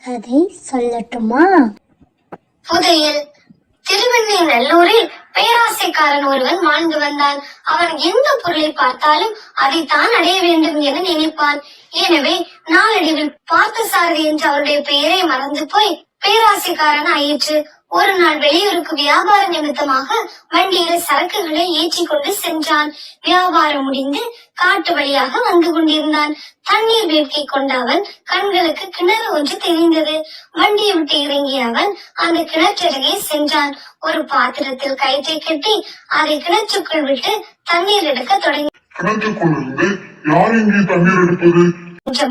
அதை சொல்லட்டுமா? புதையல். திருவெண்ணை நல்லூரில் பேராசைக்காரன் ஒருவன் வாழ்ந்து வந்தான். அவன் எந்த பொருளை பார்த்தாலும் அதைத்தான் அடைய வேண்டும் என நினைப்பான். எனவே நாளடைவில் பார்த்தசாரதி என்று அவருடைய பெயரை மறந்து போய் பேராசைக்காரன் ஆயிற்று. ஒரு நாள் வெளியூருக்கு வியாபார நிமித்தமாக வண்டியில் சரக்குகளை ஏற்றி கொண்டு சென்றான். வியாபாரம் முடிந்து காட்டு வழியாக வந்து கொண்டிருந்தான். தண்ணீர் வேட்கை கொண்ட அவன் கண்களுக்கு கிணறு ஒன்று தெரிந்தது. வண்டியை விட்டு இறங்கிய அவன் அந்த கிணற்றருகே சென்றான். ஒரு பாத்திரத்தில் கயிற்றை கட்டி அதை கிணற்றுக்குள் விட்டு தண்ணீர் எடுக்க தொடங்கி.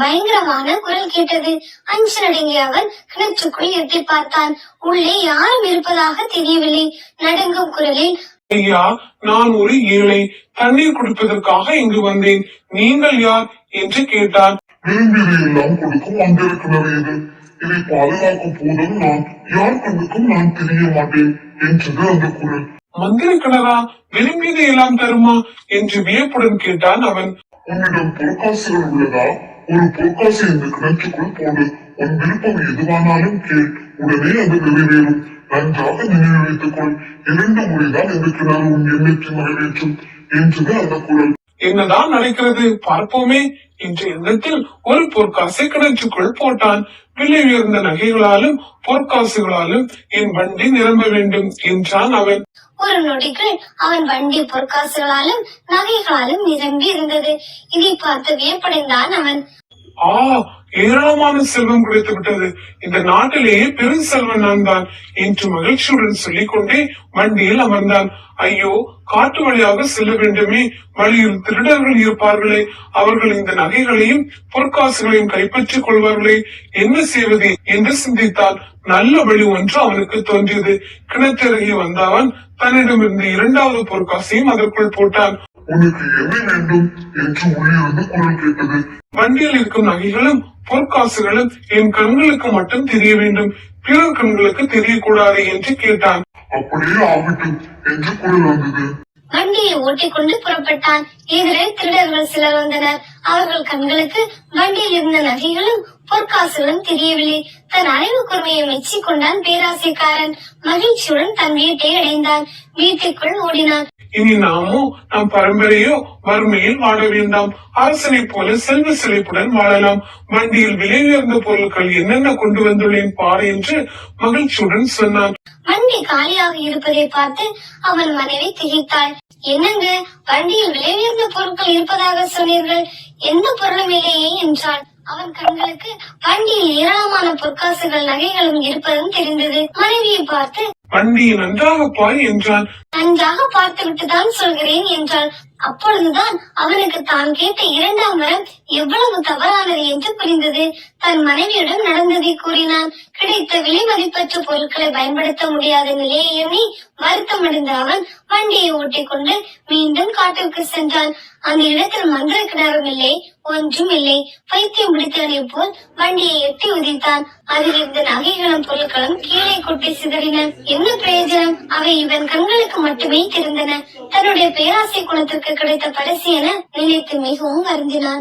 பயங்கரமான குரல் கேட்டது. அஞ்சு நடுங்கிய அவன் கிணற்றுக்குள் எட்டி பார்த்தான். உள்ளே யாரும் இருப்பதாக தெரியவில்லை. நடுங்கும் குரலில், ஐயா, நான் ஒரு ஏழை, தண்ணீர் குடிப்பதற்காக இங்கு வந்தேன். நீங்கள் யார் என்று கேட்டான். விரும்பியதையெல்லாம் கொடுக்கும் வந்திருக்கிறது இது. இதை பாதுகாக்கும் போதும் நான் யார் கண்ணுக்கும் நான் தெரிய மாட்டேன் என்றது அந்த குரல். மந்திர கிணறா? விரும்பியதை எல்லாம் தருமா என்று வியப்புடன் கேட்டான் அவன். உன்னிடம் பொற்காசுகள் உள்ளதா? ஒரு பொற்காசு இந்த கிணற்றுக்குள் போடு. உன் விருப்பம் எதுவானாலும் கேள், உடனே அது நிறைவேறும். நன்றாக நினைவு வைத்துக் கொள். 2 முறைதான் இந்த கிணறு உன் எண்ணத்தை நிறைவேற்றும் என்றது அந்த குரல். என்னதான் நடக்கிறது பார்ப்போமே என்ற எண்ணத்தில் ஒரு பொற்காசை கிணற்றுக்குள் போட்டான். விலை உயர்ந்த நகைகளாலும் பொற்காசுகளாலும் என் வண்டி நிரம்ப வேண்டும் என்றான் அவன். ஒரு நொடிக்குள் அவன் வண்டி பொற்காசுகளாலும் நகைகளாலும் நிரம்பி இருந்தது. இதை பார்த்து வியப்படைந்தான் அவன். ஏராளமான செல்வம் கிடைத்து விட்டது. இந்த நாட்டிலேயே பெரும் செல்வன் நான் தான் என்று மகிழ்ச்சியுடன் சொல்லிக் கொண்டே வண்டியில் அமர்ந்தான். ஐயோ, காட்டு வழியாக செல்ல வேண்டுமே, வழியில் திருடர்கள் இருப்பார்களே, அவர்கள் இந்த நகைகளையும் பொற்காசுகளையும் கைப்பற்றிக் கொள்வார்களே, என்ன செய்வது என்று சிந்தித்தான். நல்ல வழி ஒன்று அவனுக்கு தோன்றியது. கிணற்றருகே வந்தவன் தன்னிடமிருந்து 2வது பொற்காசையும் அதற்குள் போட்டான். உனக்கு என்ன வேண்டும் என்று உள்ளிருந்து குரல் கேட்டது. வண்டியில் இருக்கும் நகைகளும் பொற்காசுகளும் என் கண்களுக்கு மட்டும் தெரிய வேண்டும், பிறர் கண்களுக்கு தெரியக்கூடாது என்று கேட்டான். அப்படியே ஆகட்டும் என்று குரல் வந்தது. வண்டியை ஓட்டிக்கொண்டு புறப்பட்டான். எதிரே திருடர்கள் சிலர் வந்தனர். அவர்கள் கண்களுக்கு வண்டியில் இருந்த நகைகளும் பொற்காசுகளும் தெரியவில்லை. தன் அறிவு கூர்மையை மெச்சிக் கொண்டான் பேராசைக்காரன். மகிழ்ச்சியுடன் தன் வீட்டை அடைந்தான். வீட்டுக்குள் ஓடினான். இனி நாமோ நம் பரம்பரையோ வறுமையில் வாழ வேண்டாம், அரசனை போல செல்வ செழிப்புடன் வாழலாம். வண்டியில் விலை உயர்ந்த பொருட்கள் என்னென்ன கொண்டு வந்துள்ளேன் பாரு என்று மகிழ்ச்சியுடன் சொன்னான். வண்டி காலியாக இருப்பதை பார்த்து அவன் மனைவி திகைத்தாள். என்னங்க, வண்டியில் விலை உயர்ந்த பொருட்கள் இருப்பதாக சொன்னீர்கள், எந்த பொருளும் இல்லையே என்றாள். அவன் கண்களுக்கு வண்டியில் ஏராளமான பொற்காசுகள் நகைகளும் இருப்பதும் தெரிந்தது. மனைவியை பார்த்து, வண்டியை நன்றாக பார் என்றான். நன்றாக பார்த்து விட்டுதான் சொல்கிறேன் என்றாள். அப்பொழுதுதான் அவனுக்கு தான் கேட்ட 2ஆம் வரம் எவ்வளவு தவறானது என்று புரிந்தது. தன் மனைவியிடம் நடந்ததை கூறினான். கிடைத்த விலை மதிப்பற்ற பொருட்களை பயன்படுத்த முடியாத நிலையை எண்ணி வருத்தமடைந்த அவன் வண்டியை ஓட்டிக்கொண்டு மீண்டும் காட்டிற்கு சென்றான். அந்த இடத்தில் மந்திர கிணறும் இல்லை, ஒன்றும் இல்லை. பைத்தியம் பிடித்தவனை போல் வண்டியை எட்டி உதித்தான். அதில் இருந்த நகைகளும் பொருட்களும் கீழே கொட்டி சிதறின. என்ன பிரயோஜனம்? அவை இவன் கண்களுக்கு மட்டுமே தெரிந்தன. தன்னுடைய பேராசை குணத்திற்கு கிடைத்த பரிசு என நினைத்து மிகவும் வருந்தினான்.